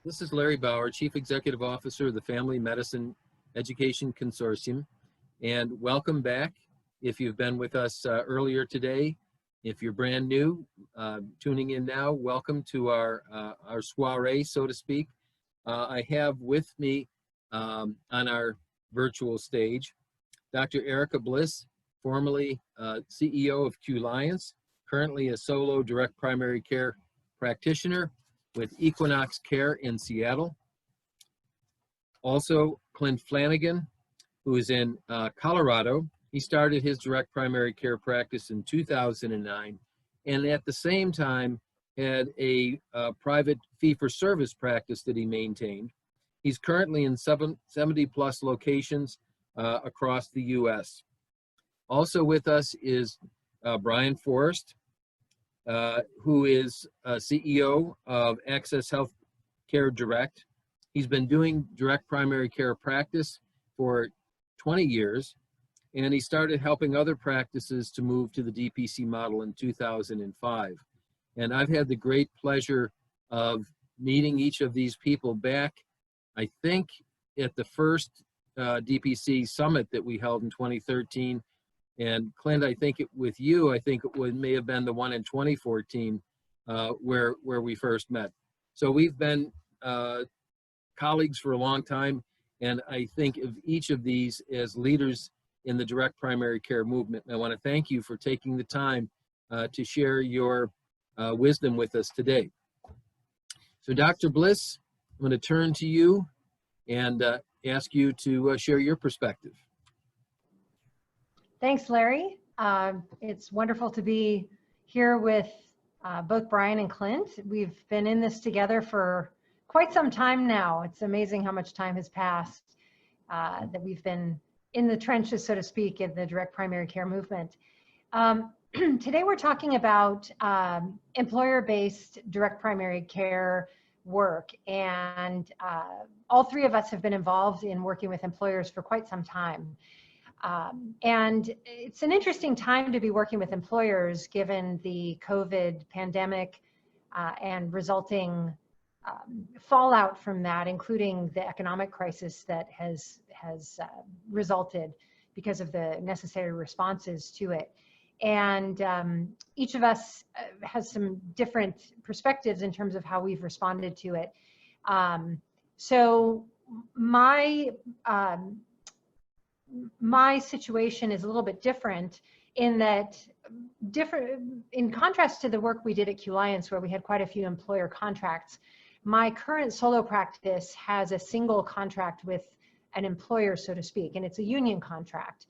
This is Larry Bauer, Chief Executive Officer of the Family Medicine Education Consortium, and welcome back. If you've been with us earlier today, if you're brand new, tuning in now, welcome to our soiree, so to speak. I have with me on our virtual stage, Dr. Erica Bliss, formerly CEO of Q Lions, currently a solo direct primary care practitioner with Equinox Care in Seattle. Also, Clint Flanagan, who is in Colorado. He started his direct primary care practice in 2009, and at the same time had a private fee-for-service practice that he maintained. He's currently in 70 plus locations across the US. Also with us is Brian Forrest, who is CEO of Access Healthcare Direct. He's been doing direct primary care practice for 20 years, and he started helping other practices to move to the DPC model in 2005. And I've had the great pleasure of meeting each of these people back, I think, at the first DPC summit that we held in 2013. And Clint, I think with you, I think it may have been the one in 2014 where we first met. So we've been colleagues for a long time, and I think of each of these as leaders in the direct primary care movement. And I want to thank you for taking the time to share your wisdom with us today. So Dr. Bliss, I'm going to turn to you and ask you to share your perspective. Thanks, Larry. It's wonderful to be here with both Brian and Clint. We've been in this together for quite some time now. It's amazing how much time has passed that we've been in the trenches, so to speak, in the direct primary care movement. Today we're talking about employer-based direct primary care work, and all three of us have been involved in working with employers for quite some time. And it's an interesting time to be working with employers given the COVID pandemic and resulting fallout from that, including the economic crisis that has resulted because of the necessary responses to it. And each of us has some different perspectives in terms of how we've responded to it. So my situation is a little bit different in that, in contrast to the work we did at Q Lions, where we had quite a few employer contracts, my current solo practice has a single contract with an employer, so to speak, and it's a union contract.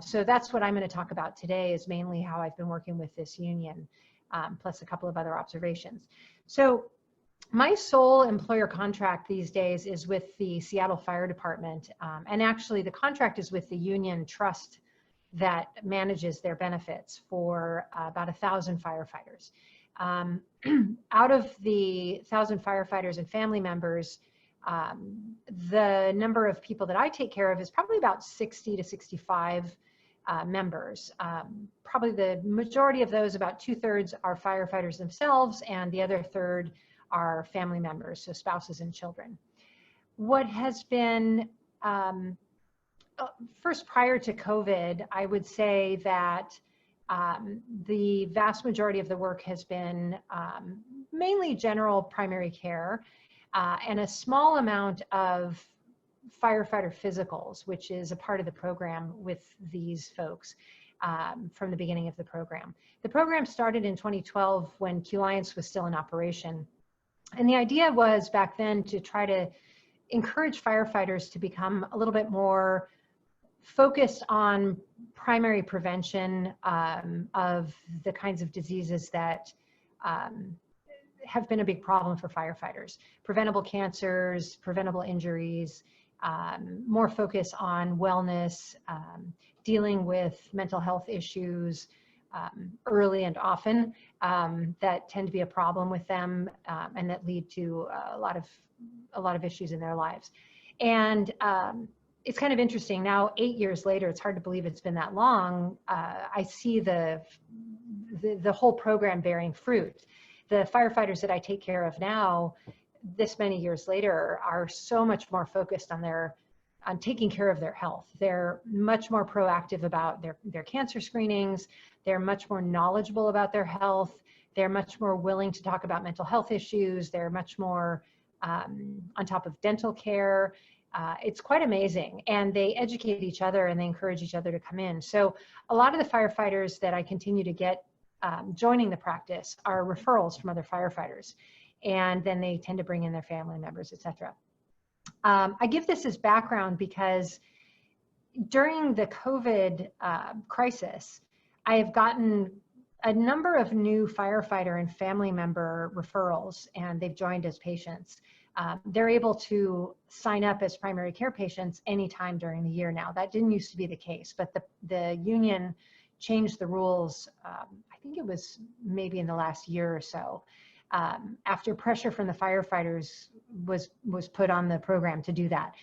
So that's what I'm going to talk about today, is mainly how I've been working with this union, plus a couple of other observations. So my sole employer contract these days is with the Seattle Fire Department, and actually the contract is with the union trust that manages their benefits for about 1,000 firefighters. Out of the 1,000 firefighters and family members, the number of people that I take care of is probably about 60 to 65 members. Probably the majority of those, about 2/3, are firefighters themselves, and the other third are family members, so spouses and children. What has been, first, prior to COVID, I would say that the vast majority of the work has been mainly general primary care and a small amount of firefighter physicals, which is a part of the program with these folks from the beginning of the program. The program started in 2012 when Q Lions was still in operation. And the idea was back then to try to encourage firefighters to become a little bit more focused on primary prevention of the kinds of diseases that have been a big problem for firefighters. Preventable cancers, preventable injuries, more focus on wellness, dealing with mental health issues early and often that tend to be a problem with them and that lead to a lot of issues in their lives. And it's kind of interesting now, 8 years later, it's hard to believe it's been that long. I see the whole program bearing fruit. The firefighters that I take care of now, this many years later, are so much more focused on taking care of their health. They're much more proactive about their cancer screenings. They're much more knowledgeable about their health. They're much more willing to talk about mental health issues. They're much more on top of dental care. It's quite amazing. And they educate each other and they encourage each other to come in. So a lot of the firefighters that I continue to get joining the practice are referrals from other firefighters. And then they tend to bring in their family members, et cetera. I give this as background because during the COVID crisis, I have gotten a number of new firefighter and family member referrals, and they've joined as patients. They're able to sign up as primary care patients anytime during the year now. That didn't used to be the case, but the union changed the rules, I think it was maybe in the last year or so, after pressure from the firefighters was put on the program to do that.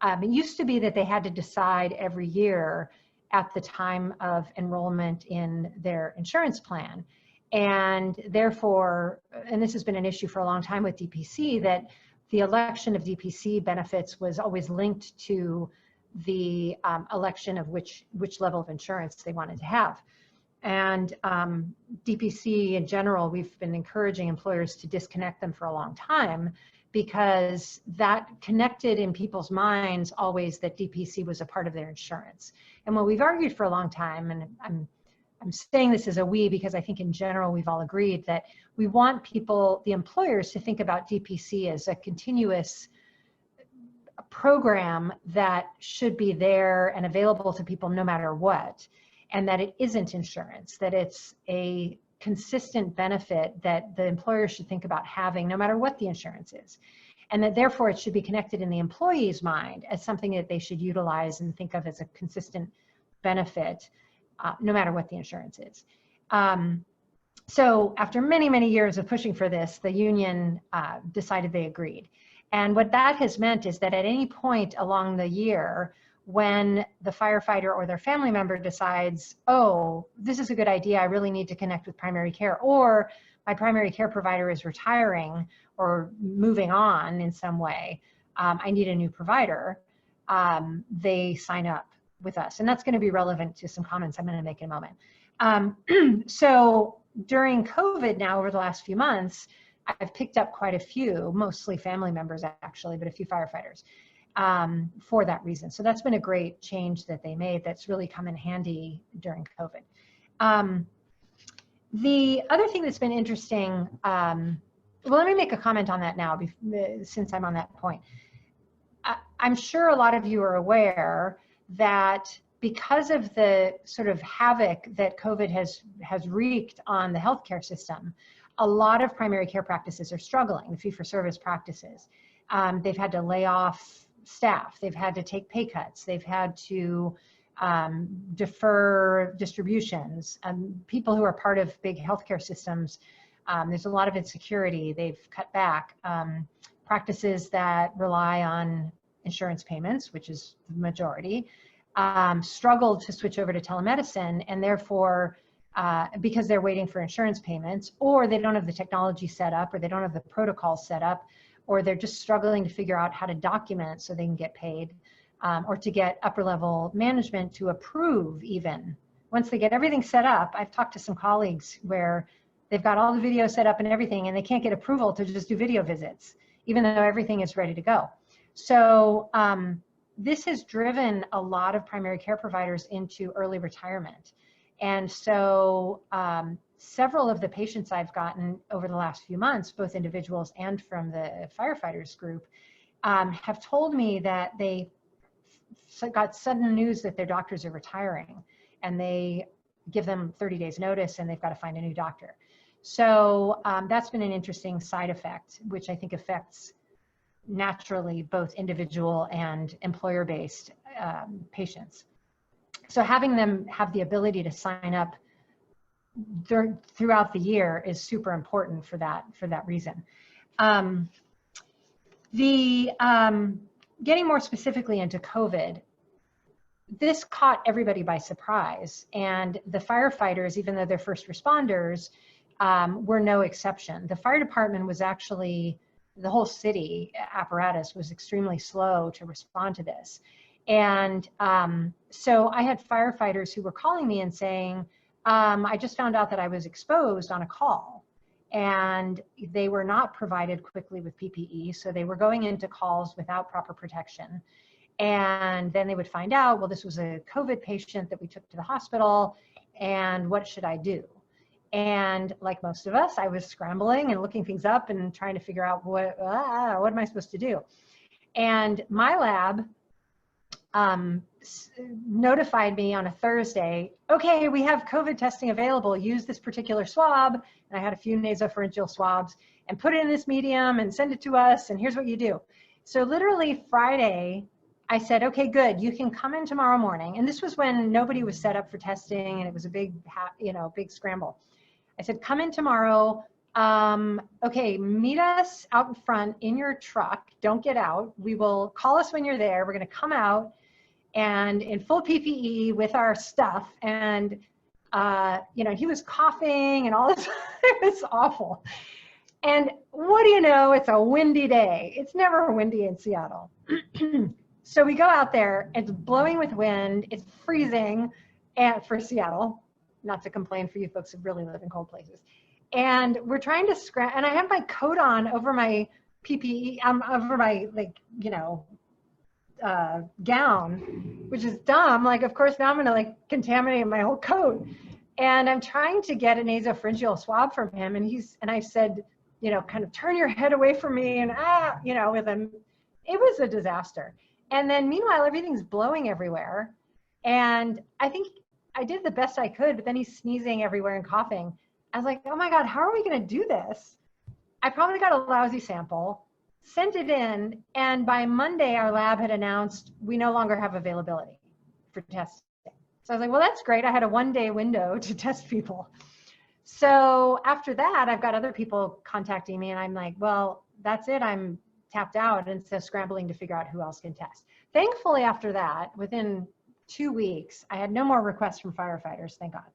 It used to be that they had to decide every year at the time of enrollment in their insurance plan. And therefore, and this has been an issue for a long time with DPC, that the election of DPC benefits was always linked to the election of which level of insurance they wanted to have. And DPC in general, we've been encouraging employers to disconnect them for a long time, because that connected in people's minds always that DPC was a part of their insurance. And what we've argued for a long time, and I'm saying this as a we because I think in general we've all agreed that we want people, the employers, to think about DPC as a continuous program that should be there and available to people no matter what, and that it isn't insurance, that it's a consistent benefit that the employer should think about having no matter what the insurance is, and that therefore it should be connected in the employee's mind as something that they should utilize and think of as a consistent benefit no matter what the insurance is. So after many, many years of pushing for this, the union decided they agreed. And what that has meant is that at any point along the year, when the firefighter or their family member decides, oh, this is a good idea, I really need to connect with primary care, or my primary care provider is retiring or moving on in some way, I need a new provider, they sign up with us. And that's going to be relevant to some comments I'm going to make in a moment. So during COVID now, over the last few months, I've picked up quite a few, mostly family members actually, but a few firefighters for that reason. So that's been a great change that they made that's really come in handy during COVID. The other thing that's been interesting, well, let me make a comment on that now, since I'm on that point. I'm sure a lot of you are aware that because of the sort of havoc that COVID has wreaked on the healthcare system, a lot of primary care practices are struggling, the fee-for-service practices. They've had to lay off staff, they've had to take pay cuts, they've had to defer distributions. People who are part of big healthcare systems, there's a lot of insecurity, they've cut back. Practices that rely on insurance payments, which is the majority, struggled to switch over to telemedicine, and therefore, because they're waiting for insurance payments, or they don't have the technology set up, or they don't have the protocols set up, or they're just struggling to figure out how to document so they can get paid, or to get upper level management to approve even. Once they get everything set up, I've talked to some colleagues where they've got all the video set up and everything, and they can't get approval to just do video visits, even though everything is ready to go. So this has driven a lot of primary care providers into early retirement. And so several of the patients I've gotten over the last few months, both individuals and from the firefighters group, have told me that they got sudden news that their doctors are retiring, and they give them 30 days notice and they've got to find a new doctor. So that's been an interesting side effect, which I think affects naturally both individual and employer-based patients. So having them have the ability to sign up throughout the year is super important for that reason. Getting more specifically into COVID, this caught everybody by surprise, and the firefighters, even though they're first responders, were no exception. The fire department was actually the whole city apparatus was extremely slow to respond to this. And so I had firefighters who were calling me and saying, I just found out that I was exposed on a call, and they were not provided quickly with PPE. So they were going into calls without proper protection. And then they would find out, well, this was a COVID patient that we took to the hospital, and what should I do? And like most of us, I was scrambling and looking things up and trying to figure out what am I supposed to do? And my lab notified me on a Thursday, okay, we have COVID testing available, use this particular swab. And I had a few nasopharyngeal swabs, and put it in this medium and send it to us, and here's what you do. So literally Friday, I said, okay, good, you can come in tomorrow morning. And this was when nobody was set up for testing, and it was a big, big scramble. I said, come in tomorrow. Okay, meet us out in front in your truck. Don't get out. We will call us when you're there. We're going to come out and in full PPE with our stuff. And, he was coughing and all this. It was awful. And what do you know? It's a windy day. It's never windy in Seattle. So we go out there, it's blowing with wind, it's freezing, and for Seattle, not to complain for you folks who really live in cold places. And we're trying to and I have my coat on over my PPE, over my gown, which is dumb. Like, of course, now I'm gonna contaminate my whole coat. And I'm trying to get a nasopharyngeal swab from him, and I said, kind of turn your head away from me, and with him, it was a disaster. And then meanwhile, everything's blowing everywhere. And I think I did the best I could, but then he's sneezing everywhere and coughing. I was like, oh my God, how are we going to do this? I probably got a lousy sample, sent it in, and by Monday, our lab had announced we no longer have availability for testing. So I was like, well, that's great. I had a one-day window to test people. So after that, I've got other people contacting me, and I'm like, well, that's it. I'm tapped out, and so scrambling to figure out who else can test. Thankfully, after that, within 2 weeks, I had no more requests from firefighters, thank God.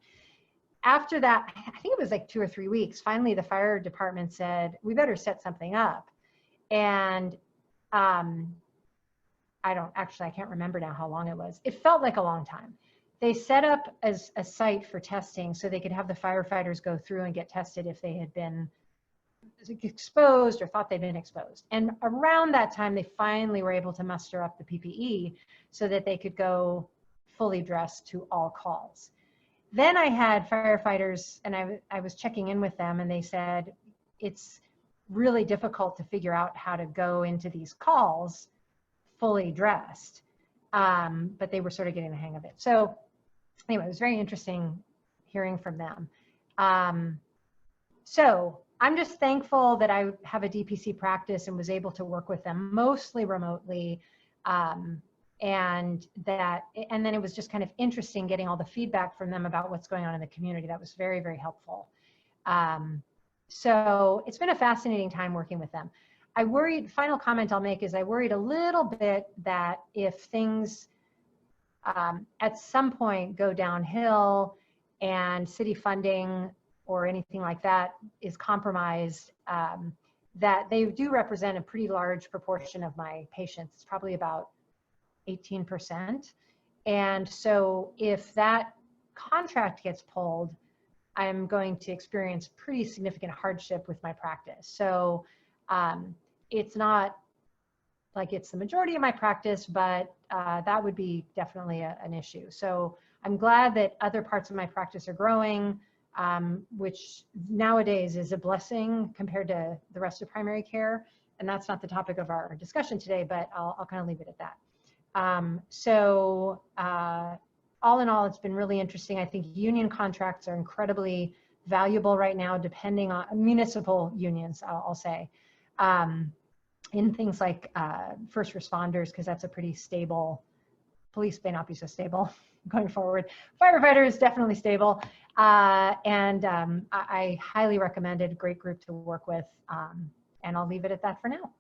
After that, I think it was like 2 or 3 weeks, finally the fire department said, we better set something up. And I can't remember now how long it was. It felt like a long time. They set up as a site for testing so they could have the firefighters go through and get tested if they had been exposed or thought they'd been exposed. And around that time, they finally were able to muster up the PPE so that they could go fully dressed to all calls. Then I had firefighters, and I was checking in with them, and they said, it's really difficult to figure out how to go into these calls fully dressed. But they were sort of getting the hang of it. So anyway, it was very interesting hearing from them. So I'm just thankful that I have a DPC practice and was able to work with them mostly remotely. And then it was just kind of interesting getting all the feedback from them about what's going on in the community. That was very, very helpful. So it's been a fascinating time working with them. I worried, final comment I'll make is I worried a little bit that if things at some point go downhill and city funding or anything like that is compromised, that they do represent a pretty large proportion of my patients. It's probably about 18%. And so if that contract gets pulled, I'm going to experience pretty significant hardship with my practice. So it's not like it's the majority of my practice, but that would be definitely an issue. So I'm glad that other parts of my practice are growing, which nowadays is a blessing compared to the rest of primary care. And that's not the topic of our discussion today, but I'll kind of leave it at that. All in all, it's been really interesting. I think union contracts are incredibly valuable right now, depending on municipal unions, I'll say, in things like first responders, because that's a pretty stable. Police may not be so stable going forward. Firefighter is definitely stable. I highly recommend it, a great group to work with. And I'll leave it at that for now.